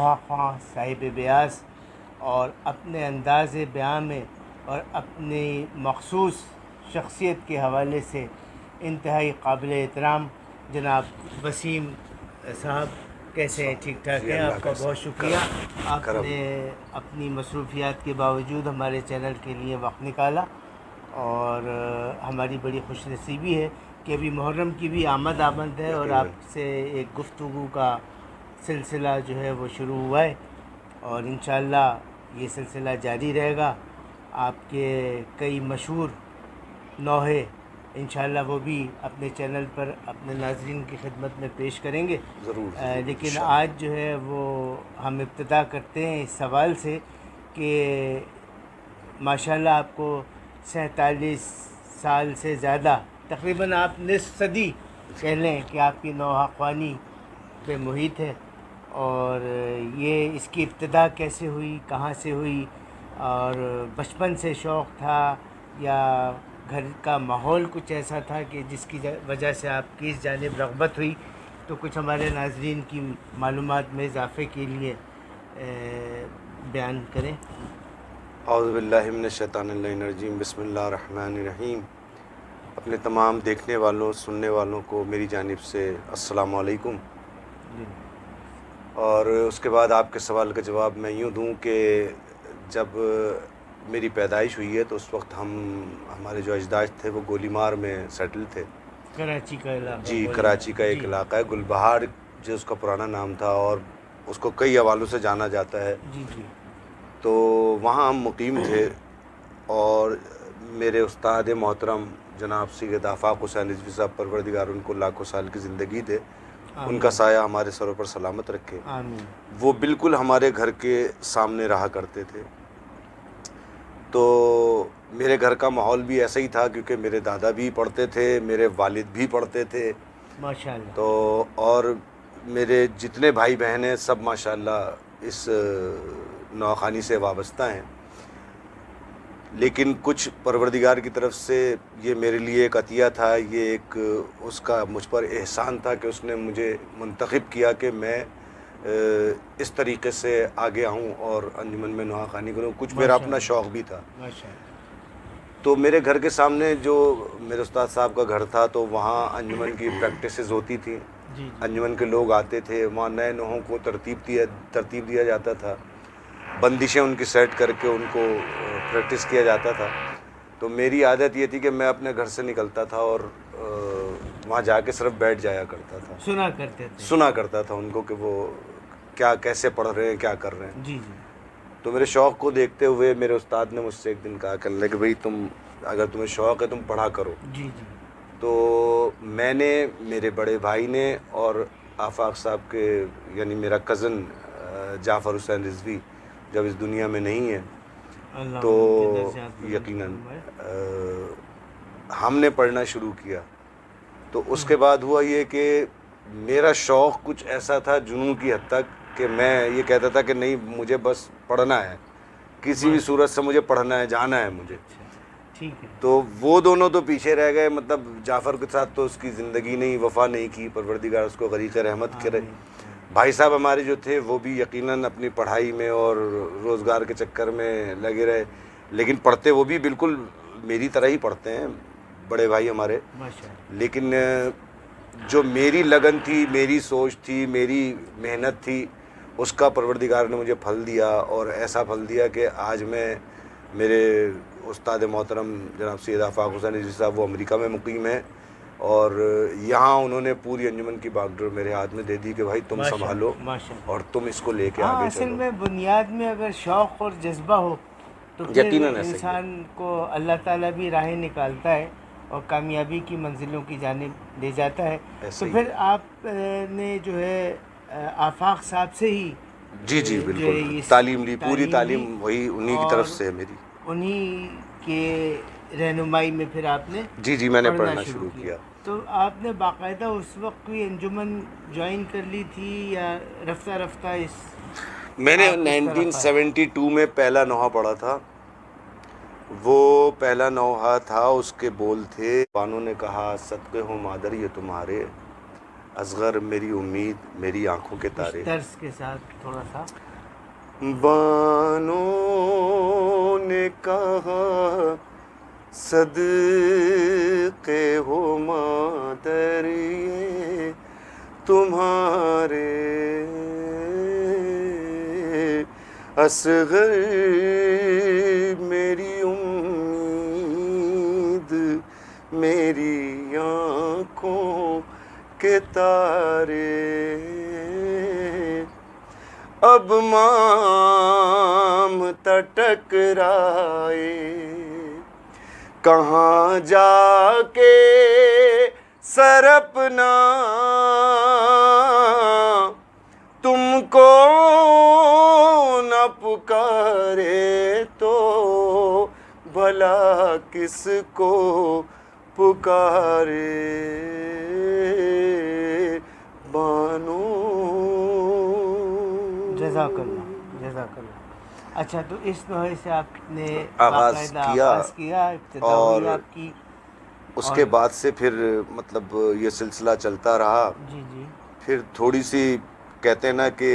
خواں صاحب بیاس اور اپنے انداز بیان میں اور اپنی مخصوص شخصیت کے حوالے سے انتہائی قابل احترام جناب وسیم صاحب، کیسے ہیں؟ ٹھیک ٹھاک جی ہیں؟ اللہ آپ کا کا بہت شکریہ، آپ کرم۔ نے اپنی مصروفیات کے باوجود ہمارے چینل کے لیے وقت نکالا، اور ہماری بڑی خوش نصیبی ہے کہ ابھی محرم کی بھی آمد ہے اور آپ یقیناً سے ایک گفتگو کا سلسلہ جو ہے وہ شروع ہوا ہے، اور انشاءاللہ یہ سلسلہ جاری رہے گا۔ آپ کے کئی مشہور نوحے انشاءاللہ وہ بھی اپنے چینل پر اپنے ناظرین کی خدمت میں پیش کریں گے۔ ضرور لیکن انشاءاللہ۔ آج جو ہے وہ ہم ابتدا کرتے ہیں اس سوال سے کہ ماشاءاللہ آپ کو 47 سال سے زیادہ، تقریباً آپ نصف صدی کہہ لیں کہ آپ کی نوحہ خوانی پہ محیط ہے، اور یہ اس کی ابتدا کیسے ہوئی، کہاں سے ہوئی، اور بچپن سے شوق تھا یا گھر کا ماحول کچھ ایسا تھا کہ جس کی وجہ سے آپ کی اس جانب رغبت ہوئی؟ تو کچھ ہمارے ناظرین کی معلومات میں اضافے کے لیے بیان کریں۔ اعوذ باللہ من الشیطان الرجیم، بسم اللہ الرحمن الرحیم۔ اپنے تمام دیکھنے والوں سننے والوں کو میری جانب سے السلام علیکم۔ اور اس کے بعد آپ کے سوال کا جواب میں یوں دوں کہ جب میری پیدائش ہوئی ہے تو اس وقت ہمارے جو اجداد تھے وہ گولی مار میں سیٹل تھے۔ کراچی کا علاقہ، جی، گولی کراچی کا مار، ایک علاقہ ہے گل بہار جو اس کا پرانا نام تھا، اور اس کو کئی حوالوں سے جانا جاتا ہے۔ جی جی تو وہاں ہم مقیم تھے، اور میرے استاد محترم جناب سید آفاق حسین رضوی صاحب، پروردگار ان کو لاکھوں سال کی زندگی دے، ان کا آمین سایہ ہمارے سروں پر سلامت رکھے، آمین۔ وہ بالکل ہمارے گھر کے سامنے رہا کرتے تھے۔ تو میرے گھر کا ماحول بھی ایسا ہی تھا، کیونکہ میرے دادا بھی پڑھتے تھے، میرے والد بھی پڑھتے تھے، ماشاءاللہ۔ تو اور میرے جتنے بھائی بہن ہیں سب ماشاءاللہ اس نوخانی سے وابستہ ہیں۔ لیکن کچھ پروردگار کی طرف سے یہ میرے لیے ایک عطیہ تھا، یہ ایک اس کا مجھ پر احسان تھا کہ اس نے مجھے منتخب کیا کہ میں اس طریقے سے آگے آؤں اور انجمن میں نوحہ خوانی کروں۔ کچھ میرا اپنا شوق بھی تھا۔ ماشاءاللہ۔ تو میرے گھر کے سامنے جو میرے استاد صاحب کا گھر تھا، تو وہاں انجمن کی پریکٹسز ہوتی تھیں، جی جی انجمن کے لوگ آتے تھے، وہاں نئے نوحوں کو ترتیب دیا جاتا تھا، بندشیں ان کی سیٹ کر کے ان کو پریکٹس کیا جاتا تھا۔ تو میری عادت یہ تھی کہ میں اپنے گھر سے نکلتا تھا اور وہاں جا کے صرف بیٹھ جایا کرتا تھا، سنا کرتا تھا ان کو کہ وہ کیا کیسے پڑھ رہے ہیں، کیا کر رہے ہیں۔ جی جی تو میرے شوق کو دیکھتے ہوئے میرے استاد نے مجھ سے ایک دن کہا کہ بھئی اگر تمہیں شوق ہے تم پڑھا کرو۔ جی جی تو میں نے، میرے بڑے بھائی نے، اور آفاق صاحب کے یعنی میرا کزن جعفر حسین رضوی جب اس دنیا میں نہیں ہے، اللہ تو ان کے درجات بلند یقیناً فرمائے۔ ہم نے پڑھنا شروع کیا۔ تو اس کے بعد ہوا یہ کہ میرا شوق کچھ ایسا تھا جنون کی حد تک کہ میں یہ کہتا تھا کہ نہیں، مجھے بس پڑھنا ہے، کسی بھی صورت سے مجھے پڑھنا ہے، جانا ہے مجھے۔ ٹھیک ہے۔ تو وہ دونوں تو پیچھے رہ گئے، مطلب جعفر کے ساتھ تو اس کی زندگی نہیں، وفا نہیں کی، پروردگار اس کو غریق رحمت کرے۔ بھائی صاحب ہمارے جو تھے وہ بھی یقیناً اپنی پڑھائی میں اور روزگار کے چکر میں لگے رہے، لیکن پڑھتے وہ بھی بالکل میری طرح ہی پڑھتے ہیں بڑے بھائی ہمارے۔ لیکن جو میری لگن تھی، میری سوچ تھی، میری محنت تھی، اس کا پروردگار نے مجھے پھل دیا، اور ایسا پھل دیا کہ آج میں، میرے استاد محترم جناب سید آفاق حسین رضوی صاحب وہ امریکہ میں مقیم ہیں، اور یہاں انہوں نے پوری انجمن کی باگڈور میرے ہاتھ میں دے دی کہ بھائی تم سنبھالو اور تم اس کو لے کے آگے چلو۔ اصل میں بنیاد میں اگر شوق اور جذبہ ہو تو پھر انسان کو اللہ تعالیٰ بھی راہیں نکالتا ہے اور کامیابی کی منزلوں کی جانب لے جاتا ہے۔ تو پھر آپ نے جو ہے آفاق صاحب سے ہی جی جی بالکل تعلیم لی، پوری تعلیم وہی انہی کی طرف سے ہے میری، انہی کے رہنمائی میں پھر آپ نے جی میں نے پڑھنا شروع کیا۔ تو آپ نے باقاعدہ اس وقت کوئی انجمن جوائن کر لی تھی یا رفتہ رفتہ میں نے 1972 میں پہلا نوحہ پڑھا تھا۔ وہ پہلا نوحہ تھا، اس کے بول تھے، بانوں نے کہا صدقے ہوں مادر یہ تمہارے، اصغر میری امید میری آنکھوں کے تارے. طرز کے ساتھ تھوڑا سا. بانوں نے کہا صدقے ہو مادر یہ تمہارے، اصغر میری امید میری آنکھوں کے تارے، اب مامتا ٹکرائے کہاں جا کے سر اپنا، تم کو نہ پکارے تو بھلا کس کو پکارے، بانو. جزاک اللہ جزاک اللہ. اچھا تو اس نوحے سے آپ نے آغاز کیا ابتدا اور ہوئی آپ کی. اس کے بعد سے پھر مطلب یہ سلسلہ چلتا رہا. جی جی. پھر تھوڑی سی کہتے ہیں نا کہ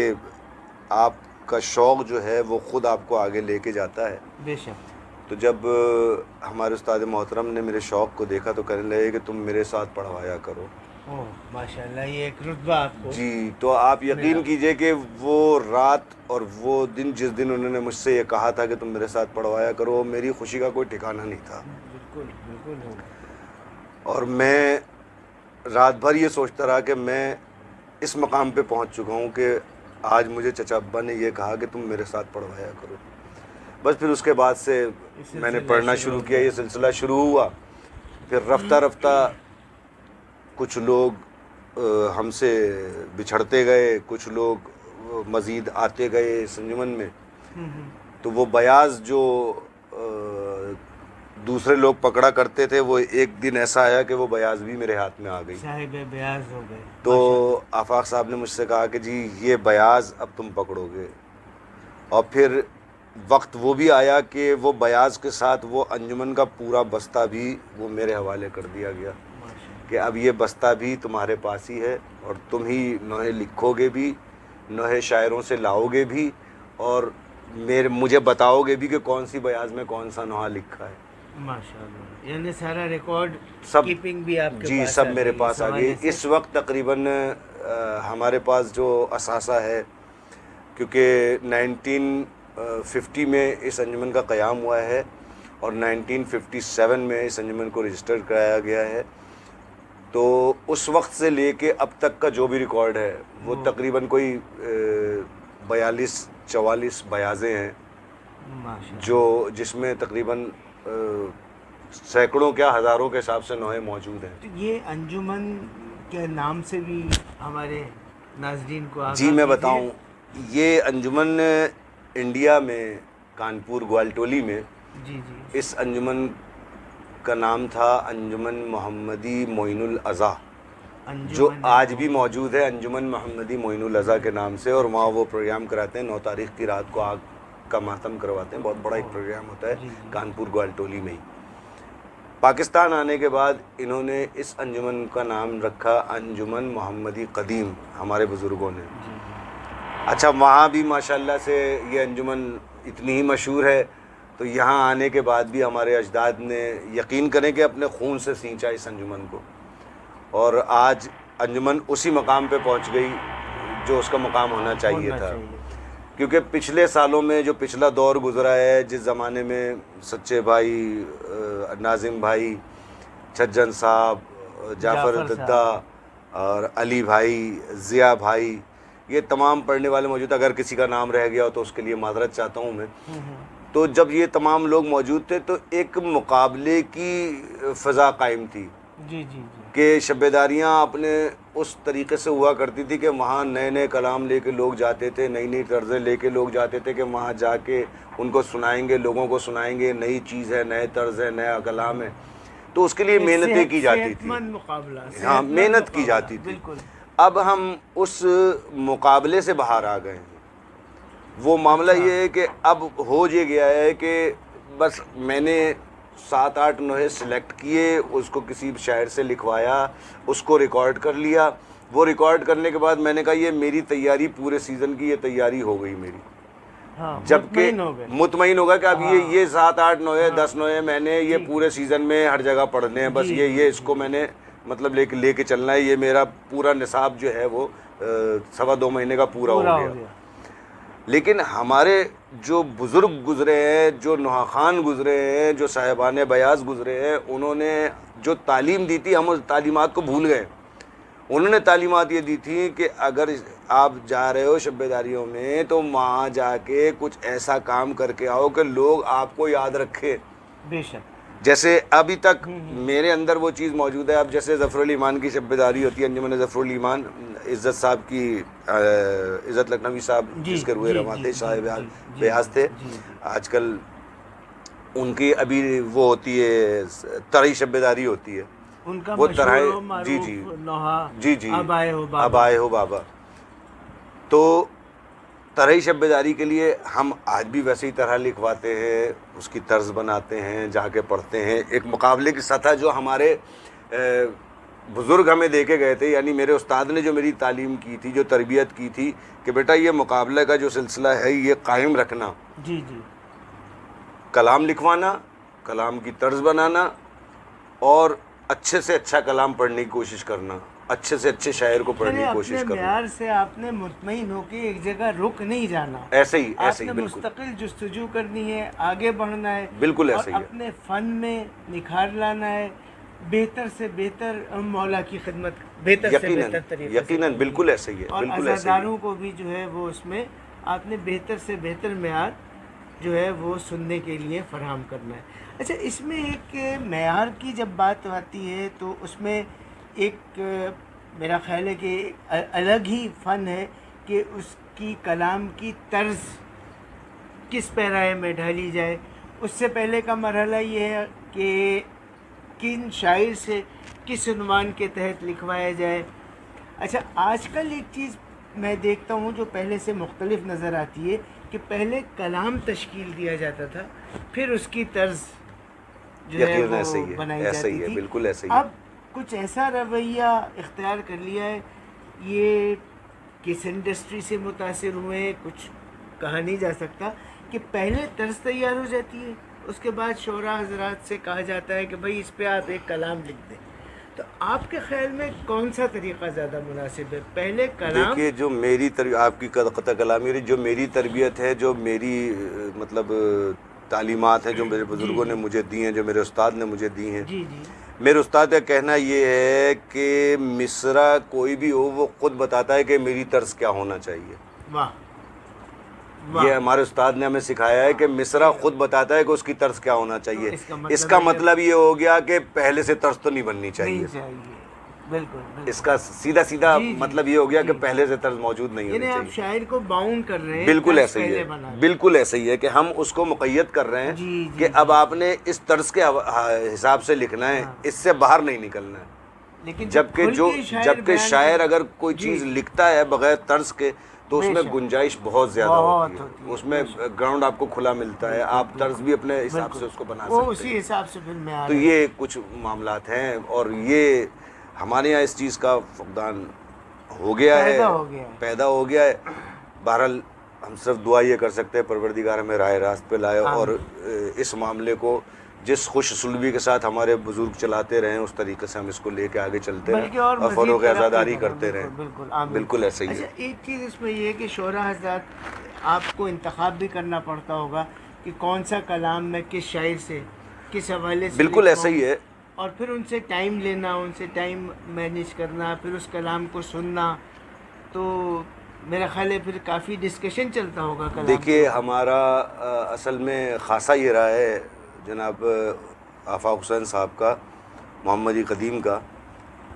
آپ کا شوق جو ہے وہ خود آپ کو آگے لے کے جاتا ہے. بے شک. تو جب ہمارے استاد محترم نے میرے شوق کو دیکھا تو کہنے لگے کہ تم میرے ساتھ پڑھوایا کرو. اوہ ماشاء اللہ، یہ ایک رتبہ آپ کو. جی تو آپ یقین کیجئے کہ وہ رات اور وہ دن جس دن انہوں نے مجھ سے یہ کہا تھا کہ تم میرے ساتھ پڑھوایا کرو، میری خوشی کا کوئی ٹھکانہ نہیں تھا. بالکل بالکل. اور میں رات بھر یہ سوچتا رہا کہ میں اس مقام پہ پہنچ چکا ہوں کہ آج مجھے چچا ابا نے یہ کہا کہ تم میرے ساتھ پڑھوایا کرو. بس پھر اس کے بعد سے میں نے پڑھنا شروع کیا، یہ سلسلہ شروع ہوا. پھر رفتہ رفتہ کچھ لوگ ہم سے بچھڑتے گئے، کچھ لوگ مزید آتے گئے اس انجمن میں. تو وہ بیاض جو دوسرے لوگ پکڑا کرتے تھے وہ ایک دن ایسا آیا کہ وہ بیاض بھی میرے ہاتھ میں آ گئی. صاحب بیاض ہو گئے. تو آفاق صاحب نے مجھ سے کہا کہ جی یہ بیاض اب تم پکڑو گے. اور پھر وقت وہ بھی آیا کہ وہ بیاض کے ساتھ وہ انجمن کا پورا بستہ بھی وہ میرے حوالے کر دیا گیا کہ اب یہ بستہ بھی تمہارے پاس ہی ہے اور تم ہی نوحے لکھو گے بھی، نوحے شاعروں سے لاؤ گے بھی، اور مجھے بتاؤ گے بھی کہ کون سی بیاض میں کون سا نوحہ لکھا ہے. ماشاءاللہ. یعنی سارا ریکارڈ سب کیپنگ بھی آپ کے جی پاس سب میرے پاس آ گئی. اس وقت تقریباً ہمارے پاس جو اثاثہ ہے، کیونکہ 1950 میں اس انجمن کا قیام ہوا ہے اور 1957 میں اس انجمن کو رجسٹر کرایا گیا ہے، تو اس وقت سے لے کے اب تک کا جو بھی ریکارڈ ہے وہ تقریباً کوئی 42-44 بیاضیں ہیں جو جس میں تقریباً سینکڑوں کیا ہزاروں کے حساب سے نوحے موجود ہیں. تو یہ انجمن کے نام سے بھی ہمارے ناظرین کو جی میں بتاؤں، یہ انجمن انڈیا میں کانپور گوالٹولی میں جی جی اس انجمن کا نام تھا انجمن محمدی معین الازا، جو آج بھی موجود ہے انجمن محمدی معین الازا کے نام سے. اور وہاں وہ پروگرام کراتے ہیں 9 تاریخ کی رات کو آگ کا ماتم کرواتے ہیں. بہت بڑا ایک پروگرام ہوتا ہے کانپور گوالٹولی میں ہی. پاکستان آنے کے بعد انہوں نے اس انجمن کا نام رکھا انجمن محمدی قدیم ہمارے بزرگوں نے. اچھا وہاں بھی ماشاءاللہ سے یہ انجمن اتنی ہی مشہور ہے، تو یہاں آنے کے بعد بھی ہمارے اجداد نے یقین کریں کہ اپنے خون سے سینچا اس انجمن کو، اور آج انجمن اسی مقام پہ پہنچ گئی جو اس کا مقام ہونا چاہیے تھا. کیونکہ پچھلے سالوں میں جو پچھلا دور گزرا ہے، جس زمانے میں سچے بھائی، ناظم بھائی، چھجن صاحب، جعفر ددہ اور علی بھائی، ضیاء بھائی، یہ تمام پڑھنے والے موجود. اگر کسی کا نام رہ گیا ہو تو اس کے لیے معذرت چاہتا ہوں میں. تو جب یہ تمام لوگ موجود تھے تو ایک مقابلے کی فضا قائم تھی جی جی کہ شبیداریاں اپنے اس طریقے سے ہوا کرتی تھی کہ وہاں نئے نئے کلام لے کے لوگ جاتے تھے، نئی نئی طرزیں لے کے لوگ جاتے تھے کہ وہاں جا کے ان کو سنائیں گے، لوگوں کو سنائیں گے، نئی چیز ہے، نئے طرز ہے، نیا کلام ہے. تو اس کے لیے محنتیں کی جاتی تھی. ہاں محنت کی جاتی تھی. اب ہم اس مقابلے سے باہر آ گئے ہیں. وہ معاملہ یہ ہے کہ اب ہو یہ گیا ہے کہ بس میں نے 7-8 نوحے سلیکٹ کیے، اس کو کسی شاعر سے لکھوایا، اس کو ریکارڈ کر لیا، وہ ریکارڈ کرنے کے بعد میں نے کہا یہ میری تیاری پورے سیزن کی یہ تیاری ہو گئی میری. ہاں جبکہ مطمئن ہوگا کہ اب یہ 7 8 9 10 9 میں نے یہ پورے سیزن میں ہر جگہ پڑھنے ہیں, بس یہ اس کو میں نے مطلب لے کے چلنا ہے, یہ میرا پورا نصاب جو ہے وہ 2.25 مہینے کا پورا ہو گیا. لیکن ہمارے جو بزرگ گزرے ہیں, جو نوحہ گزرے ہیں, جو صاحبان بیاض گزرے ہیں, انہوں نے جو تعلیم دی تھی ہم اس تعلیمات کو بھول گئے. انہوں نے تعلیمات یہ دی تھی کہ اگر آپ جا رہے ہو شب بیداریوں میں تو وہاں جا کے کچھ ایسا کام کر کے آؤ کہ لوگ آپ کو یاد رکھے. بے شک. جیسے ابھی تک میرے اندر وہ چیز موجود ہے. اب جیسے ظفر الایمان کی شب بیداری ہوتی ہے, انجمن ظفر الایمان, عزت صاحب کی عزت لکھنوی صاحب جس کے روئے رواں تھے, صاحب بیاض تھے, آج کل ان کی ابھی وہ ہوتی ہے ترئی شب بیداری ہوتی ہے, ان کا وہ طرح جی اب آئے ہو بابا. تو طرح شب بیداری کے لیے ہم آج بھی ویسے ہی طرح لکھواتے ہیں, اس کی طرز بناتے ہیں, جا کے پڑھتے ہیں. ایک مقابلے کی سطح جو ہمارے بزرگ ہمیں دے کے گئے تھے, یعنی میرے استاد نے جو میری تعلیم کی تھی, جو تربیت کی تھی کہ بیٹا یہ مقابلے کا جو سلسلہ ہے یہ قائم رکھنا, جی جی, کلام لکھوانا, کلام کی طرز بنانا, اور اچھے سے اچھا کلام پڑھنے کی کوشش کرنا, اچھے سے اچھے شاعر کو پڑھنے کی کوشش کرنا. معیار سے آپ نے مطمئن ہو کے ایک جگہ رک نہیں جانا, ایسے ہی آپ نے مستقل جستجو کرنی ہے, آگے بڑھنا ہے, بالکل ایسے ہی, اپنے فن میں نکھار لانا ہے, بہتر سے بہتر مولا کی خدمت بہتر سے بہتر طریقے, یقیناً بالکل ایسے ہی ہے. اور عزاداروں کو بھی جو ہے وہ اس میں آپ نے بہتر سے بہتر معیار جو ہے وہ سننے کے لیے فراہم کرنا ہے. اچھا, اس میں ایک معیار کی جب بات آتی ہے تو اس میں ایک میرا خیال ہے کہ الگ ہی فن ہے کہ اس کی کلام کی طرز کس پیرائے میں ڈھالی جائے. اس سے پہلے کا مرحلہ یہ ہے کہ کن شاعر سے کس عنوان کے تحت لکھوایا جائے. اچھا, آج کل ایک چیز میں دیکھتا ہوں جو پہلے سے مختلف نظر آتی ہے کہ پہلے کلام تشکیل دیا جاتا تھا, پھر اس کی طرز جو ہے وہ بنائی جاتی تھی. بالکل ایسے ہی. اب کچھ ایسا رویہ اختیار کر لیا ہے, یہ کس انڈسٹری سے متاثر ہوئے کچھ کہا نہیں جا سکتا, کہ پہلے طرز تیار ہو جاتی ہے, اس کے بعد شعراء حضرات سے کہا جاتا ہے کہ بھائی اس پہ آپ ایک کلام لکھ دیں. تو آپ کے خیال میں کون سا طریقہ زیادہ مناسب ہے, پہلے کلام؟ دیکھیے, جو میری آپ کی قطع کلامی, جو میری تربیت ہے, جو میری مطلب تعلیمات ہیں جو میرے بزرگوں نے مجھے دی ہیں, جو میرے استاد نے مجھے دی ہیں, میرے استاد کا کہنا یہ ہے کہ مصرع کوئی بھی ہو وہ خود بتاتا ہے کہ میری طرز کیا ہونا چاہیے. واہ, یہ ہمارے استاد نے ہمیں سکھایا ہے کہ مصرع خود بتاتا ہے کہ اس کی طرز کیا ہونا چاہیے. اس کا مطلب یہ ہو گیا کہ پہلے سے طرز تو نہیں بننی چاہیے. بالکل, اس کا سیدھا مطلب یہ ہو گیا کہ پہلے سے طرز موجود نہیں ہونی چاہیے. آپ شاعر کو باؤنڈ کر رہے ہیں. بالکل ایسے ہی ہے, بالکل ایسے ہی ہے کہ ہم اس کو مقید کر رہے ہیں کہ اب آپ نے اس طرز کے حساب سے لکھنا ہے, اس سے باہر نہیں نکلنا ہے. جبکہ شاعر اگر کوئی چیز لکھتا ہے بغیر طرز کے تو اس میں گنجائش بہت زیادہ ہوتی ہے, اس میں گراؤنڈ آپ کو کھلا ملتا ہے, آپ طرز بھی اپنے حساب سے اس کو بنا سکتے ہیں. تو یہ کچھ معاملات ہیں, اور یہ ہمارے یہاں اس چیز کا فقدان ہو گیا ہے, پیدا ہو گیا ہے. بہرحال ہم صرف دعا یہ کر سکتے ہیں پروردگار ہمیں راہ راست پہ لائے, اور اس معاملے کو جس خوش سلوی کے ساتھ ہمارے بزرگ چلاتے رہیں اس طریقے سے ہم اس کو لے کے آگے چلتے رہیں اور فروغ عزاداری کرتے رہیں. بالکل ایسے ہی ہے. ایک چیز اس میں یہ ہے کہ شعراء حضرات آپ کو انتخاب بھی کرنا پڑتا ہوگا کہ کون سا کلام میں کس شاعر سے کس حوالے سے. بالکل ایسا ہی ہے, اور پھر ان سے ٹائم لینا, ان سے ٹائم مینیج کرنا, پھر اس کلام کو سننا, تو میرا خیال ہے پھر کافی ڈسکشن چلتا ہوگا کلام. دیکھیے, ہمارا اصل میں خاصہ یہ رہا ہے جناب آفاق حسین صاحب کا, محمدی قدیم کا,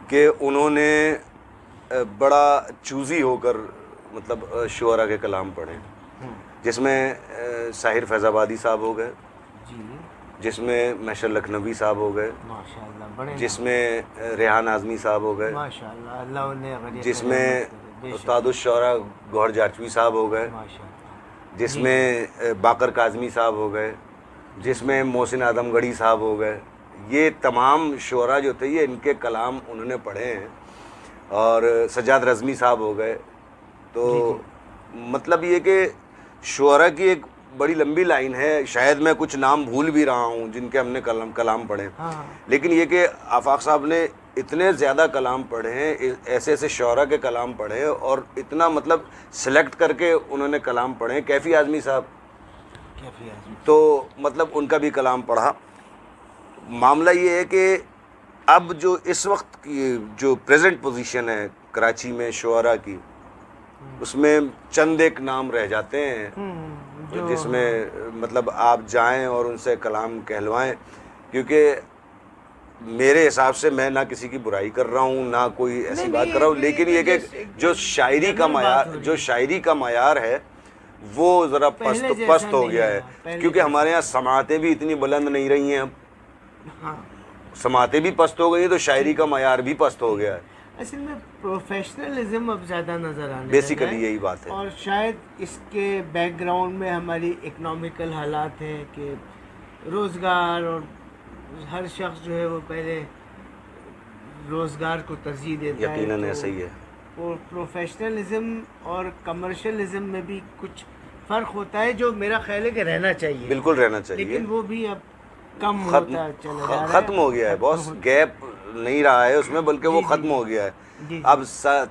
کہ انہوں نے بڑا چوزی ہو کر مطلب شعراء کے کلام پڑھے, جس میں ساحر فیض آبادی صاحب ہو گئے, جس میں محشر لکھنوی صاحب ہو گئے, جس میں ریحان اعظمی صاحب ہو گئے, جس میں استاد الشعراء گوہر جارچوی صاحب ہو گئے, جس میں باقر کاظمی صاحب ہو گئے, جس میں محسن اعظم گڑھی صاحب ہو گئے. یہ تمام شعراء جو تھے یہ ان کے کلام انہوں نے پڑھے ہیں, اور سجاد رزمی صاحب ہو گئے. تو مطلب یہ کہ شعراء کی ایک بڑی لمبی لائن ہے, شاید میں کچھ نام بھول بھی رہا ہوں جن کے ہم نے کلام پڑھے, لیکن یہ کہ آفاق صاحب نے اتنے زیادہ کلام پڑھے ہیں, ایسے ایسے شعراء کے کلام پڑھے اور اتنا مطلب سلیکٹ کر کے انہوں نے کلام پڑھے ہیں. کیفی اعظمی صاحب, تو مطلب ان کا بھی کلام پڑھا. معاملہ یہ ہے کہ اب جو اس وقت کی جو پریزنٹ پوزیشن ہے کراچی میں شعراء کی, اس میں چند ایک نام رہ جاتے ہیں جس میں مطلب آپ جائیں اور ان سے کلام کہلوائیں, کیونکہ میرے حساب سے میں نہ کسی کی برائی کر رہا ہوں نہ کوئی ایسی بات کر رہا ہوں, لیکن یہ کہ جو شاعری کا معیار ہے وہ ذرا پست ہو گیا ہے, کیونکہ ہمارے یہاں سماعتیں بھی اتنی بلند نہیں رہی ہیں, اب سماعتیں بھی پست ہو گئی ہیں تو شاعری کا معیار بھی پست ہو گیا ہے. اصل میں پروفیشنلزم اب زیادہ نظر آنے بیسیکلی یہی بات ہے, اور شاید اس کے بیک گراؤنڈ میں ہماری اکنامیکل حالات ہیں کہ روزگار, اور ہر شخص جو ہے وہ پہلے روزگار کو ترجیح دیتا ہے. یقیناً ایسا ہی ہے. اور پروفیشنلزم اور کمرشلزم میں بھی کچھ فرق ہوتا ہے جو میرا خیال ہے کہ رہنا چاہیے, بالکل رہنا چاہیے, لیکن وہ بھی اب کم ہوتا چلا جا رہا ہے, ختم ہو گیا ہے. بہت گیپ نہیں رہا ہے اس میں, بلکہ وہ ختم ہو گیا ہے. اب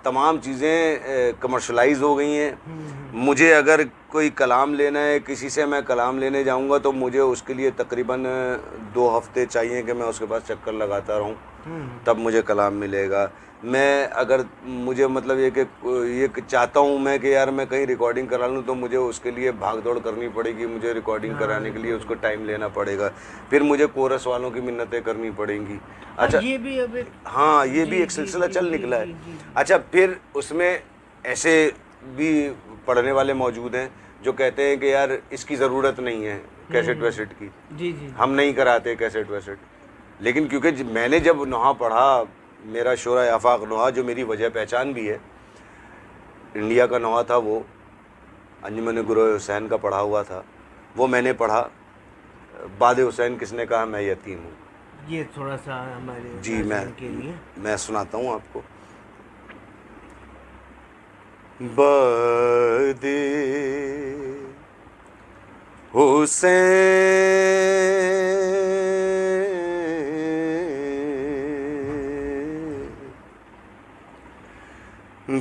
تمام چیزیں کمرشلائز ہو گئی ہیں. مجھے اگر کوئی کلام لینا ہے, کسی سے میں کلام لینے جاؤں گا تو مجھے اس کے لیے تقریباً 2 ہفتے چاہیے کہ میں اس کے پاس چکر لگاتا رہوں, تب مجھے کلام ملے گا. میں اگر مجھے مطلب یہ چاہتا ہوں میں کہ یار میں کہیں ریکارڈنگ کرا لوں تو مجھے اس کے لیے بھاگ دوڑ کرنی پڑے گی, مجھے ریکارڈنگ کرانے کے لیے اس کو ٹائم لینا پڑے گا, پھر مجھے کورس والوں کی منتیں کرنی پڑیں گی. اچھا یہ بھی اب ہاں, یہ بھی ایک سلسلہ چل نکلا ہے. اچھا, پھر اس میں ایسے بھی پڑھنے والے موجود ہیں جو کہتے ہیں کہ یار اس کی ضرورت نہیں ہے کیسٹ ویسٹ کی, ہم نہیں کراتے کیسٹ ویسٹ. لیکن کیونکہ میں نے جب نوحہ پڑھا, میرا شعرۂ آفاق نوحہ جو میری وجہ پہچان بھی ہے, انڈیا کا نوحہ تھا, وہ انجمن گروہ حسین کا پڑھا ہوا تھا, وہ میں نے پڑھا. باد حسین کس نے کہا میں یتیم ہوں, یہ تھوڑا سا ہمارے جی میں سناتا ہوں آپ کو. باد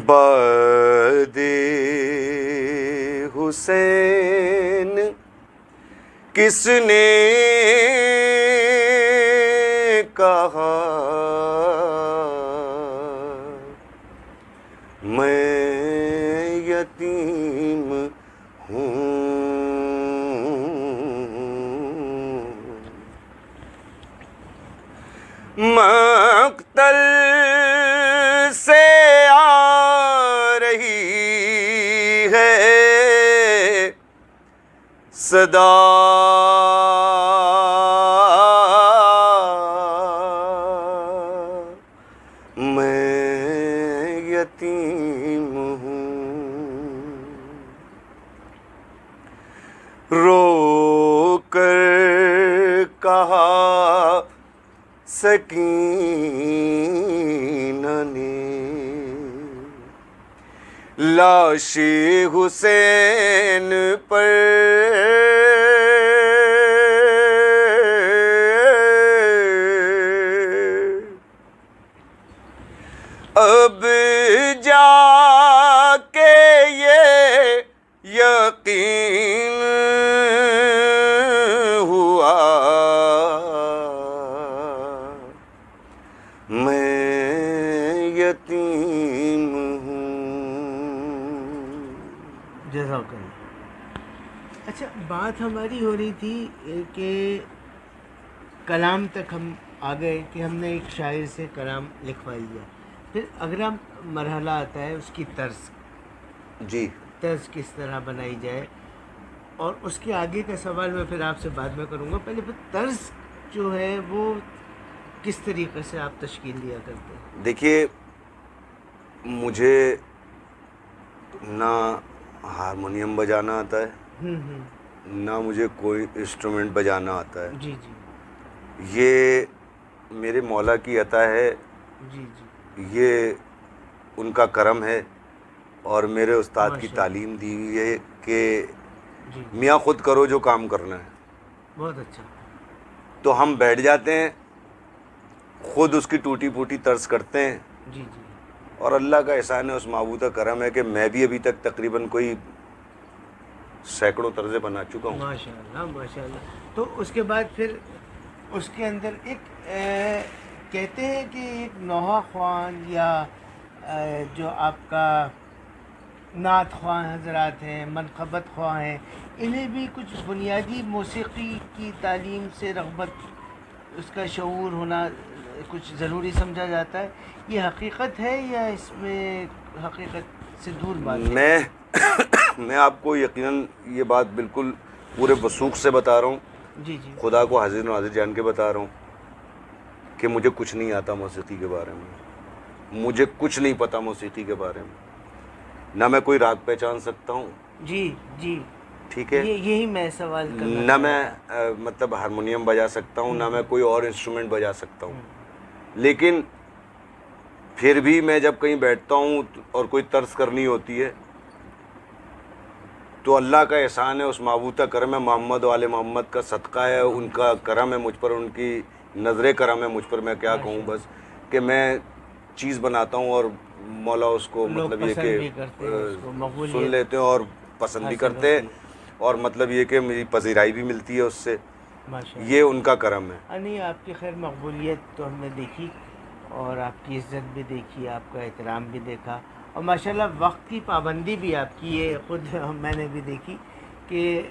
باد حسین کس نے کہا میں یتیم ہوں, مقتل سے آ رہی ہے صدا, میں یتیم ہوں, رو کر کہا سکینہ نے لاش حسین پر اب جا کے یہ یقین ہوا میں یتیم ہوں. جزاک اللہ. اچھا, بات ہماری ہو رہی تھی کہ کلام تک ہم آ گئے کہ ہم نے ایک شاعر سے کلام لکھوا لیا, پھر اگلا مرحلہ آتا ہے اس کی طرز. جی, طرز کس طرح بنائی جائے, اور اس کے آگے کا سوال میں پھر آپ سے بعد میں کروں گا. پہلے پھر طرز جو ہے وہ کس طریقے سے آپ تشکیل دیا کرتے ہیں؟ دیکھیے, مجھے نہ ہارمونیم بجانا آتا ہے, نہ مجھے کوئی انسٹرومنٹ بجانا آتا ہے. جی جی, یہ میرے مولا کی عطا ہے. جی جی, یہ ان کا کرم ہے اور میرے استاد کی ماشاء تعلیم دی ہوئی ہے کہ جی میاں خود کرو جو کام کرنا ہے. بہت اچھا. تو ہم بیٹھ جاتے ہیں, خود اس کی ٹوٹی پھوٹی طرز کرتے ہیں, جی جی اور اللہ کا احسان ہے, اس معبودہ کرم ہے کہ میں بھی ابھی تک تقریباً کوئی سینکڑوں طرزیں بنا چکا ہوں. ماشاء اللہ ماشاء اللہ. تو اس کے بعد پھر اس کے اندر ایک کہتے ہیں کہ ایک نوحہ خوان یا جو آپ کا نعت خواہ حضرات ہیں, منقبت خواہ ہیں, انہیں بھی کچھ بنیادی موسیقی کی تعلیم سے رغبت, اس کا شعور ہونا کچھ ضروری سمجھا جاتا ہے. یہ حقیقت ہے یا اس میں حقیقت سے دور بات ہے؟ میں آپ کو یقیناً یہ بات بالکل پورے وثوق سے بتا رہا ہوں, جی جی خدا کو حاضر ناظر جان کے بتا رہا ہوں کہ مجھے کچھ نہیں آتا موسیقی کے بارے میں, مجھے کچھ نہیں پتا موسیقی کے بارے میں, نہ میں کوئی راگ پہچان سکتا ہوں, جی جی ٹھیک ہے, یہی میں سوال کرنا نہ میں مطلب ہارمونیم بجا سکتا ہوں, نہ میں کوئی اور انسٹرومنٹ بجا سکتا ہوں. لیکن پھر بھی میں جب کہیں بیٹھتا ہوں اور کوئی طرز کرنی ہوتی ہے تو اللہ کا احسان ہے, اس معبود کا کرم ہے, محمد و آل محمد کا صدقہ ہے, ان کا کرم ہے مجھ پر, ان کی نظر کرم ہے مجھ پر. میں کیا کہوں بس کہ میں چیز بناتا ہوں اور مولا اس کو مطلب یہ کہ سن لیتے ہیں اور پسند بھی کرتے ہیں, اور مطلب یہ کہ میری پذیرائی بھی ملتی ہے اس سے. یہ ان کا کرم ہے. نہیں, آپ کی خیر مقبولیت تو ہم نے دیکھی اور آپ کی عزت بھی دیکھی, آپ کا احترام بھی دیکھا, اور ماشاءاللہ وقت کی پابندی بھی آپ کی یہ خود میں نے بھی دیکھی کہ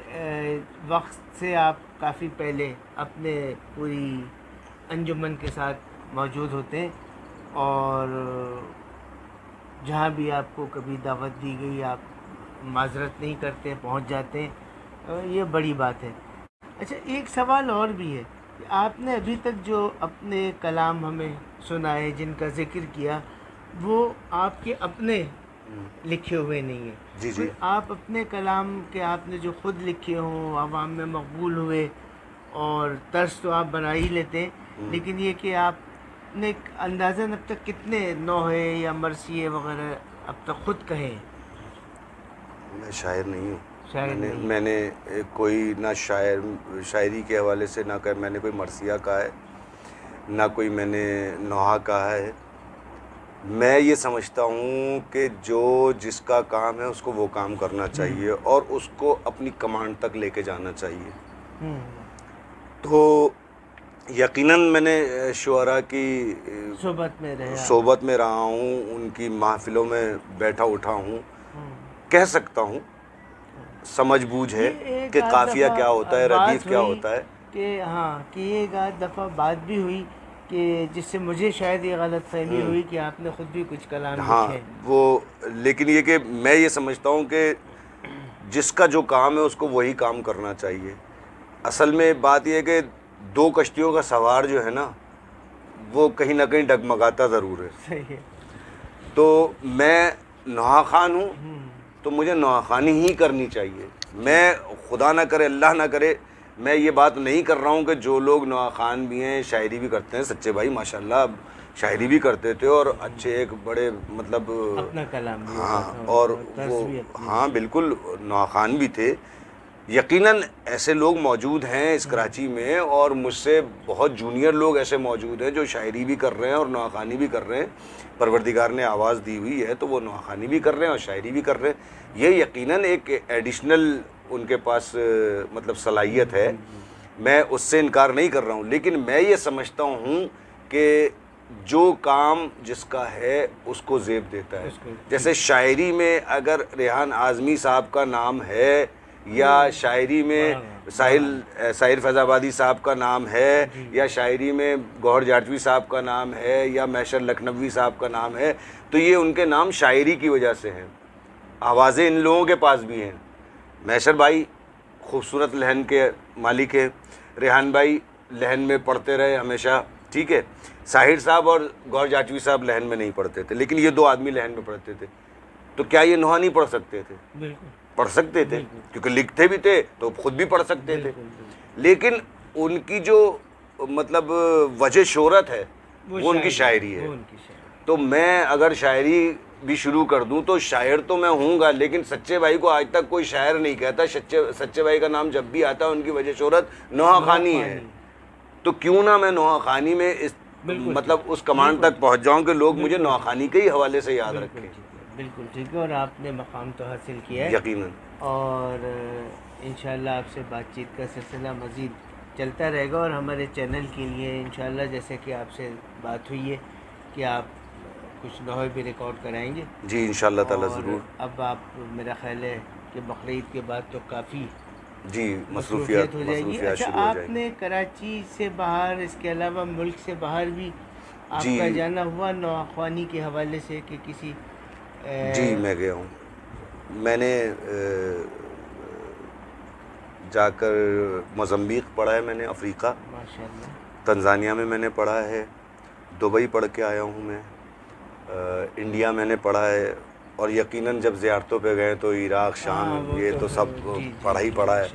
وقت سے آپ کافی پہلے اپنے پوری انجمن کے ساتھ موجود ہوتے ہیں, اور جہاں بھی آپ کو کبھی دعوت دی گئی آپ معذرت نہیں کرتے, پہنچ جاتے ہیں, یہ بڑی بات ہے. اچھا, ایک سوال اور بھی ہے کہ آپ نے ابھی تک جو اپنے کلام ہمیں سنائے, جن کا ذکر کیا, وہ آپ کے اپنے لکھے ہوئے نہیں ہیں. جی کوئی آپ اپنے کلام کے آپ نے جو خود لکھے ہوں, عوام میں مقبول ہوئے, اور طرز تو آپ بنا ہی لیتے ہیں, لیکن یہ کہ آپ نے اندازاً اب تک کتنے نوحے یا مرثیے وغیرہ اب تک خود کہے ہیں؟ میں شاعر نہیں ہوں. شاعر نہیں. میں نے کوئی نہ شاعری کے حوالے سے نہ کہ میں نے کوئی مرثیہ کہا ہے, نہ کوئی میں نے نوحہ کہا ہے. میں یہ سمجھتا ہوں کہ جو جس کا کام ہے اس کو وہ کام کرنا چاہیے اور اس کو اپنی کمانڈ تک لے کے جانا چاہیے. تو یقیناً میں نے شعراء کی صحبت میں رہا ہوں, ان کی محفلوں میں بیٹھا اٹھا ہوں, کہہ سکتا ہوں, سمجھ بوجھ ہے کہ قافیہ کیا ہوتا ہے, ردیف کیا ہوتا ہے. کہ ہاں, کہ ایک آدھ دفعہ بات بھی ہوئی کہ جس سے مجھے شاید یہ غلط فہمی ہوئی کہ آپ نے خود بھی کچھ کلام لکھے. وہ لیکن یہ کہ میں یہ سمجھتا ہوں کہ جس کا جو کام ہے اس کو وہی کام کرنا چاہیے. اصل میں بات یہ ہے کہ دو کشتیوں کا سوار جو ہے نا وہ کہیں نہ کہیں ڈگمگاتا ضرور ہے. صحیح ہے. تو میں نوحہ خان ہوں تو مجھے نوحہ خانی ہی کرنی چاہیے. میں خدا نہ کرے, اللہ نہ کرے, میں یہ بات نہیں کر رہا ہوں کہ جو لوگ نوحہ خان بھی ہیں, شاعری بھی کرتے ہیں, سچے بھائی ماشاءاللہ شاعری بھی کرتے تھے اور اچھے ایک بڑے مطلب اپنا کلام بھی ہاں, اور وہ ہاں بالکل نوحہ خان بھی تھے. یقیناً ایسے لوگ موجود ہیں اس کراچی میں, اور مجھ سے بہت جونیئر لوگ ایسے موجود ہیں جو شاعری بھی کر رہے ہیں اور نوحہ خانی بھی کر رہے ہیں. پروردگار نے آواز دی ہوئی ہے تو وہ نوحہ خانی بھی کر رہے ہیں اور شاعری بھی کر رہے ہیں. یہ یقیناً ایک ایڈیشنل ان کے پاس مطلب صلاحیت ہے, میں اس سے انکار نہیں کر رہا ہوں. لیکن میں یہ سمجھتا ہوں کہ جو کام جس کا ہے اس کو زیب دیتا ہے. جیسے شاعری میں اگر ریحان اعظمی صاحب کا نام ہے, یا شاعری میں ساحر فیض آبادی صاحب کا نام ہے, یا شاعری میں گوہر جاٹوی صاحب کا نام ہے, یا میشر لکھنوی صاحب کا نام ہے, تو یہ ان کے نام شاعری کی وجہ سے ہیں. آوازیں ان لوگوں کے پاس بھی ہیں. میشر بھائی خوبصورت لہن کے مالک ہیں, ریحان بھائی لہن میں پڑھتے رہے ہمیشہ, ٹھیک ہے. ساحر صاحب اور گوہر جاٹوی صاحب لہن میں نہیں پڑھتے تھے, لیکن یہ دو آدمی لہن میں پڑھتے تھے. تو کیا یہ نوحہ نہیں پڑھ سکتے تھے؟ بالکل پڑھ سکتے تھے, کیونکہ لکھتے بھی تھے تو خود بھی پڑھ سکتے تھے. لیکن ان کی جو مطلب وجہ شہرت ہے وہ ان کی شاعری ہے. تو میں اگر شاعری بھی شروع کر دوں تو شاعر تو میں ہوں گا، لیکن سچے بھائی کو آج تک کوئی شاعر نہیں کہتا. سچے بھائی کا نام جب بھی آتا ہے ان کی وجہ شہرت نوحہ خوانی ہے. تو کیوں نہ میں نوحہ خوانی میں اس مطلب اس کمانڈ تک پہنچ جاؤں کہ لوگ مجھے نوحہ خوانی کے ہی حوالے سے یاد رکھیں. بالکل ٹھیک ہے، اور آپ نے مقام تو حاصل کیا ہے یقیناً. اور انشاءاللہ آپ سے بات چیت کا سلسلہ مزید چلتا رہے گا، اور ہمارے چینل کے لیے انشاءاللہ جیسے کہ آپ سے بات ہوئی ہے کہ آپ کچھ نوحے بھی ریکارڈ کرائیں گے. جی انشاءاللہ تعالیٰ اور ضرور. اب آپ میرا خیال ہے کہ بقرعید کے بعد تو کافی جی مصروفیت ہو جائے گی. اچھا، شروع ہو آپ جائیں گی. نے کراچی سے باہر اس کے علاوہ ملک سے باہر بھی آپ جی کا جانا ہوا نوحہ خوانی کے حوالے سے کہ کسی جی میں گیا ہوں. میں نے جا کر موزمبیق پڑھا ہے، میں نے افریقہ. ماشاءاللہ. تنزانیہ میں نے پڑھا ہے. دبئی پڑھ کے آیا ہوں میں. انڈیا میں نے پڑھا ہے. اور یقیناً جب زیارتوں پہ گئے تو عراق، شام، یہ تو سب پڑھا ہی پڑھا ہے.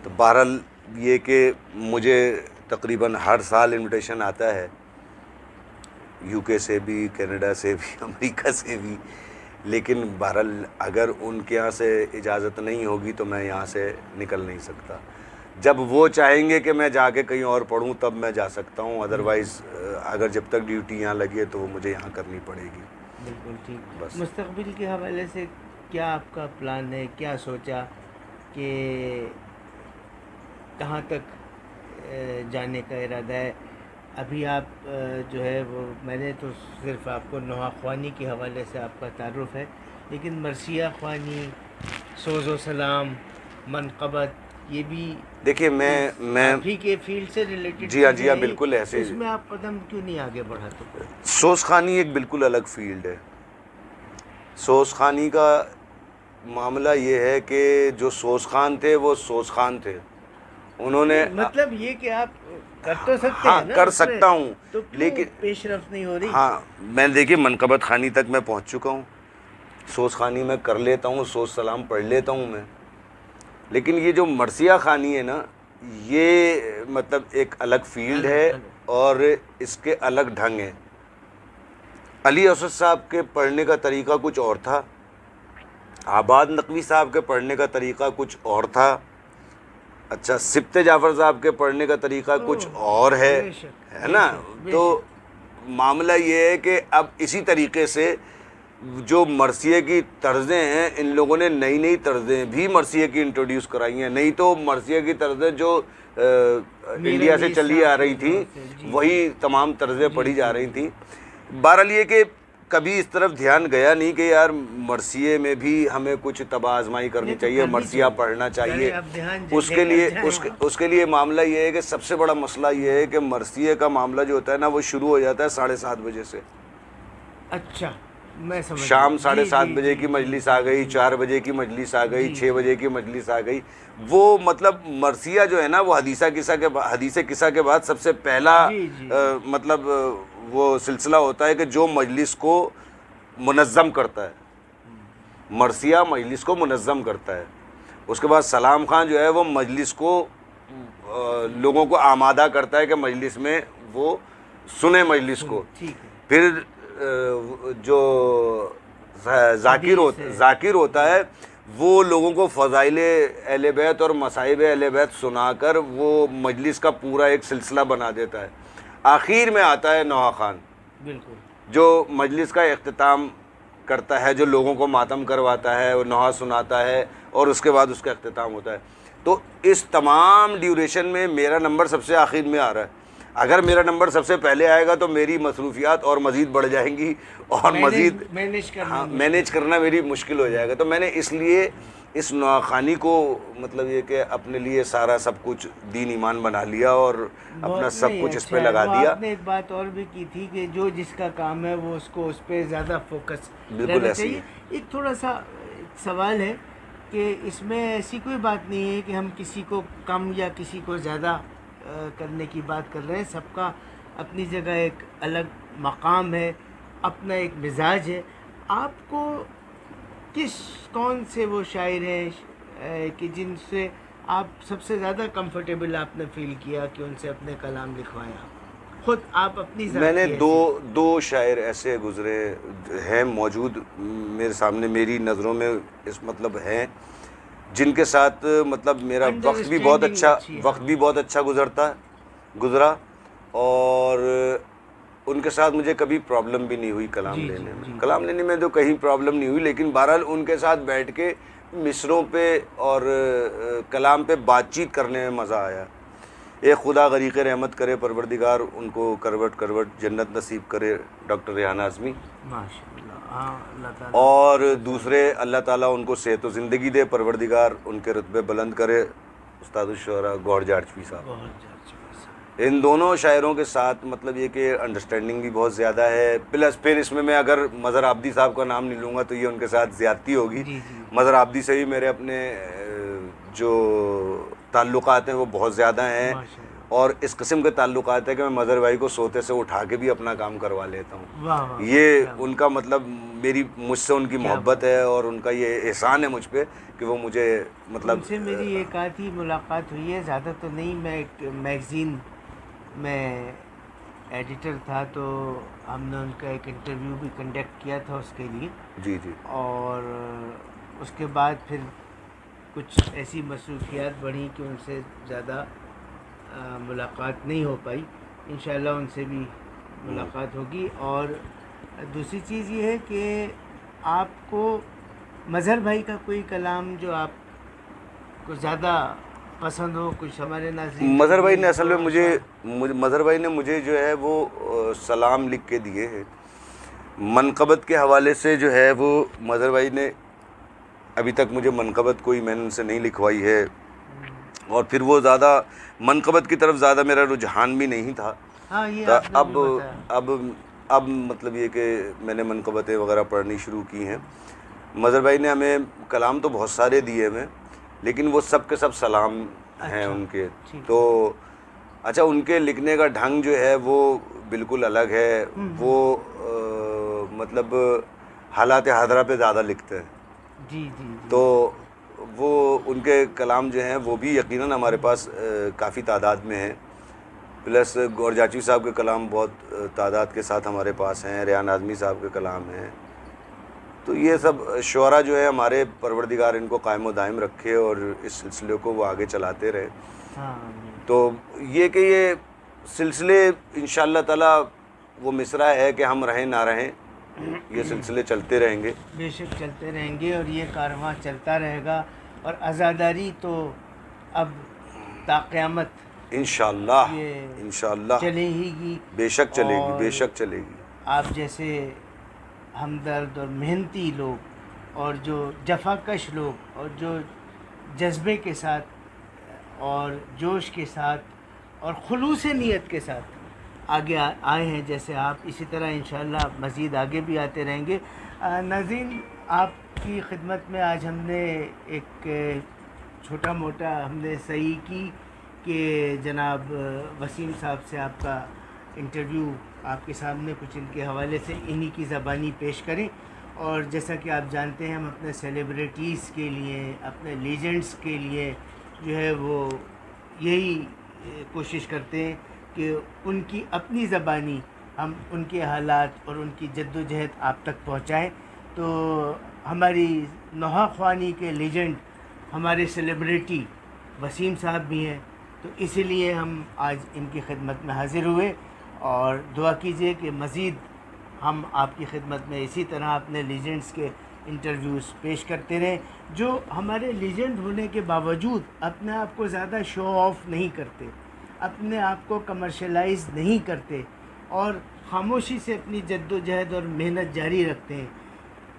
تو بہرحال یہ کہ مجھے تقریباً ہر سال انویٹیشن آتا ہے، یو کے سے بھی، کینیڈا سے بھی، امریکہ سے بھی. لیکن بہرحال اگر ان کے یہاں سے اجازت نہیں ہوگی تو میں یہاں سے نکل نہیں سکتا. جب وہ چاہیں گے کہ میں جا کے کہیں اور پڑھوں تب میں جا سکتا ہوں، ادروائز اگر جب تک ڈیوٹی یہاں لگی ہے تو وہ مجھے یہاں کرنی پڑے گی. بالکل ٹھیک. بس مستقبل کے حوالے سے کیا آپ کا پلان ہے؟ کیا سوچا کہ کہاں تک جانے کا ارادہ ہے؟ ابھی آپ جو ہے وہ میں نے تو صرف آپ کو نوحہ خوانی کے حوالے سے آپ کا تعارف ہے، لیکن مرثیہ خوانی، سوز و سلام، منقبت، یہ بھی دیکھیے میں آپ ہی کے فیلڈ سے ریلیٹڈ جی ہاں بالکل ایسے. اس میں آپ قدم کیوں نہیں آگے بڑھاتے؟ سوز خوانی ایک بالکل الگ فیلڈ ہے. سوز خوانی کا معاملہ یہ ہے کہ جو سوز خان تھے وہ سوز خان تھے. انہوں نے مطلب یہ کہ آپ کر تو سکتے ہاں ہیں نا، کر سکتا ہوں، تو لیکن پیش رفت نہیں ہو رہی. ہاں میں دیکھیے منقبت خوانی تک میں پہنچ چکا ہوں. سوز خوانی میں کر لیتا ہوں، سوز سلام پڑھ لیتا ہوں میں. لیکن یہ جو مرثیہ خوانی ہے نا، یہ مطلب ایک الگ فیلڈ ہے اور اس کے الگ ڈھنگ ہیں. علی اسد صاحب کے پڑھنے کا طریقہ کچھ اور تھا، آباد نقوی صاحب کے پڑھنے کا طریقہ کچھ اور تھا. اچھا، سبط جعفر صاحب کے پڑھنے کا طریقہ کچھ اور ہے نا. تو معاملہ یہ ہے کہ اب اسی طریقے سے جو مرثیے کی طرزیں ہیں، ان لوگوں نے نئی نئی طرزیں بھی مرثیے کی انٹروڈیوس کرائی ہیں. نہیں تو مرثیے کی طرزیں جو انڈیا سے چلی آ رہی تھیں وہی تمام طرزیں پڑھی جا رہی تھیں. بہرحال یہ کہ کبھی اس طرف دھیان گیا نہیں کہ یار مرثیے میں بھی ہمیں کچھ طبع آزمائی کرنی چاہیے، مرثیہ پڑھنا چاہیے. اس کے لیے معاملہ یہ ہے کہ سب سے بڑا مسئلہ یہ ہے کہ مرثیے کا معاملہ جو ہوتا ہے نا وہ شروع ہو جاتا ہے 7:30 بجے سے. اچھا، میں سمجھ شام 7:30 بجے کی مجلس آ گئی، 4 بجے کی مجلس آ گئی، 6 بجے کی مجلس آ گئی. وہ مطلب مرثیہ جو ہے نا وہ حدیث قصہ کے بعد سب سے پہلا مطلب وہ سلسلہ ہوتا ہے کہ جو مجلس کو منظم کرتا ہے. مرثیہ مجلس کو منظم کرتا ہے. اس کے بعد سلام خان جو ہے وہ مجلس کو لوگوں کو آمادہ کرتا ہے کہ مجلس میں وہ سنیں مجلس کو. پھر جو ذاکر ہوتا ہے وہ لوگوں کو فضائل اہل بیت اور مصائب اہل بیت سنا کر وہ مجلس کا پورا ایک سلسلہ بنا دیتا ہے. آخر میں آتا ہے نوحہ خان، بالکل، جو مجلس کا اختتام کرتا ہے، جو لوگوں کو ماتم کرواتا ہے، وہ نوحہ سناتا ہے اور اس کے بعد اس کا اختتام ہوتا ہے. تو اس تمام ڈیوریشن میں میرا نمبر سب سے آخر میں آ رہا ہے. اگر میرا نمبر سب سے پہلے آئے گا تو میری مصروفیات اور مزید بڑھ جائیں گی اور مزید مینیج کرنا میری مشکل ہو جائے گا. تو میں نے اس لیے اس نوحہ خوانی کو مطلب یہ کہ اپنے لیے سارا سب کچھ دین ایمان بنا لیا اور اپنا سب کچھ اس پہ لگا دیا. آپ نے ایک بات اور بھی کی تھی کہ جو جس کا کام ہے وہ اس کو اس پہ زیادہ فوکس بالکل ایسے ہی. ایک تھوڑا سا سوال ہے کہ اس میں ایسی کوئی بات نہیں ہے کہ ہم کسی کو کم یا کسی کو زیادہ کرنے کی بات کر رہے ہیں. سب کا اپنی جگہ ایک الگ مقام ہے، اپنا ایک مزاج ہے. آپ کو کون سے وہ شاعر ہیں کہ جن سے آپ سب سے زیادہ کمفرٹیبل آپ نے فیل کیا کہ ان سے اپنے کلام لکھوایا؟ خود آپ اپنی ذات میں نے کی دو شاعر ایسے گزرے ہیں موجود میرے سامنے، میری نظروں میں اس مطلب ہیں، جن کے ساتھ مطلب میرا وقت بھی بہت اچھا گزرا، اور ان کے ساتھ مجھے کبھی پرابلم بھی نہیں ہوئی کلام لینے میں. کلام لینے میں تو کہیں پرابلم نہیں ہوئی، لیکن بہرحال ان کے ساتھ بیٹھ کے مصروں پہ اور کلام پہ بات چیت کرنے میں مزہ آیا. ایک خدا غریق رحمت کرے پروردگار ان کو کروٹ جنت نصیب کرے، ڈاکٹر ریحان اعظمی، اللہ تعالیٰ، اور دوسرے اللہ تعالیٰ ان کو صحت و زندگی دے، پروردگار ان کے رتبے بلند کرے، استاد الشعراء گوہر جارچوی صاحب. ان دونوں شاعروں کے ساتھ مطلب یہ کہ انڈرسٹینڈنگ بھی بہت زیادہ ہے، پلس پھر اس میں اگر مظہر عابدی صاحب کا نام نہیں لوں گا تو یہ ان کے ساتھ زیادتی ہوگی. مظہر عابدی سے بھی میرے اپنے جو تعلقات ہیں وہ بہت زیادہ ہیں، اور اس قسم کے تعلقات ہیں کہ میں مظہر بھائی کو سوتے سے اٹھا کے بھی اپنا کام کروا لیتا ہوں. یہ ان کا مطلب مجھ سے ان کی محبت ہے، اور ان کا یہ احسان ہے مجھ پہ کہ وہ مجھے مطلب. ان سے میری ایک آدھی ملاقات ہوئی ہے، زیادہ تو نہیں. میں ایک میگزین میں ایڈیٹر تھا، تو ہم نے ان کا ایک انٹرویو بھی کنڈکٹ کیا تھا اس کے لیے. جی. اور اس کے بعد پھر کچھ ایسی مصروفیات بڑھیں کہ ان سے زیادہ ملاقات نہیں ہو پائی. انشاءاللہ ان سے بھی ملاقات ہوگی. اور دوسری چیز یہ ہے کہ آپ کو مظہر بھائی کا کوئی کلام جو آپ کو زیادہ پسند ہو، کچھ ہمارے ناظرین. مظہر بھائی نے اصل میں مظہر بھائی نے مجھے جو ہے وہ سلام لکھ کے دیے ہیں. منقبت کے حوالے سے جو ہے وہ مظہر بھائی نے ابھی تک مجھے منقبت کوئی میں نے ان سے نہیں لکھوائی ہے، اور پھر وہ زیادہ منقبت کی طرف زیادہ میرا رجحان بھی نہیں تھا. اب مطلب یہ کہ میں نے منقبتیں وغیرہ پڑھنی شروع کی ہیں. مظہر بھائی نے ہمیں کلام تو بہت سارے دیے ہمیں، لیکن وہ سب کے سب سلام ہیں ان کے. تو اچھا، ان کے لکھنے کا ڈھنگ جو ہے وہ بالکل الگ ہے. وہ مطلب حالات حاضرہ پہ زیادہ لکھتے ہیں. تو وہ ان کے کلام جو ہیں وہ بھی یقیناً ہمارے پاس کافی تعداد میں ہیں. پلس گوہر جارچوی صاحب کے کلام بہت تعداد کے ساتھ ہمارے پاس ہیں. ریحان اعظمی صاحب کے کلام ہیں. تو یہ سب شعراء جو ہے ہمارے پروردگار ان کو قائم و دائم رکھے اور اس سلسلے کو وہ آگے چلاتے رہے. تو یہ کہ یہ سلسلے انشاءاللہ تعالیٰ وہ مصرع ہے کہ ہم رہیں نہ رہیں، یہ سلسلے چلتے رہیں گے. بے شک چلتے رہیں گے، اور یہ کارواں چلتا رہے گا. اور عزاداری تو اب تا قیامت انشاءاللہ چلے ہی گی. بے شک چلے گی. آپ جیسے ہمدرد اور محنتی لوگ، اور جو جفاکش لوگ، اور جو جذبے کے ساتھ اور جوش کے ساتھ اور خلوص نیت کے ساتھ آگے آئے ہیں جیسے آپ، اسی طرح انشاءاللہ مزید آگے بھی آتے رہیں گے. ناظرین، آپ کی خدمت میں آج ہم نے ایک چھوٹا موٹا ہم نے صحیح کی کہ جناب وسیم صاحب سے آپ کا انٹرویو آپ کے سامنے کچھ ان کے حوالے سے انہی کی زبانی پیش کریں. اور جیسا کہ آپ جانتے ہیں، ہم اپنے سیلیبریٹیز کے لیے، اپنے لیجنڈز کے لیے جو ہے وہ یہی کوشش کرتے ہیں کہ ان کی اپنی زبانی ہم ان کے حالات اور ان کی جد و جہد آپ تک پہنچائیں. تو ہماری نوحہ خوانی کے لیجنڈ ہمارے سیلیبریٹی وسیم صاحب بھی ہیں، تو اسی لیے ہم آج ان کی خدمت میں حاضر ہوئے. اور دعا کیجئے کہ مزید ہم آپ کی خدمت میں اسی طرح اپنے لیجنڈز کے انٹرویوز پیش کرتے رہیں، جو ہمارے لیجنڈ ہونے کے باوجود اپنے آپ کو زیادہ شو آف نہیں کرتے، اپنے آپ کو کمرشلائز نہیں کرتے، اور خاموشی سے اپنی جد و جہد اور محنت جاری رکھتے ہیں.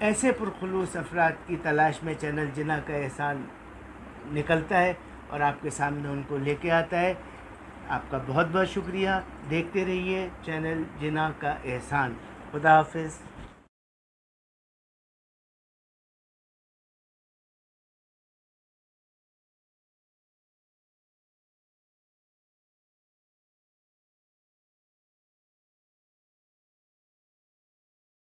ایسے پرخلوص افراد کی تلاش میں چینل جناح کا احسان نکلتا ہے اور آپ کے سامنے ان کو لے کے آتا ہے. آپ کا بہت بہت شکریہ. دیکھتے رہیے چینل جناح کا احسان. خدا حافظ.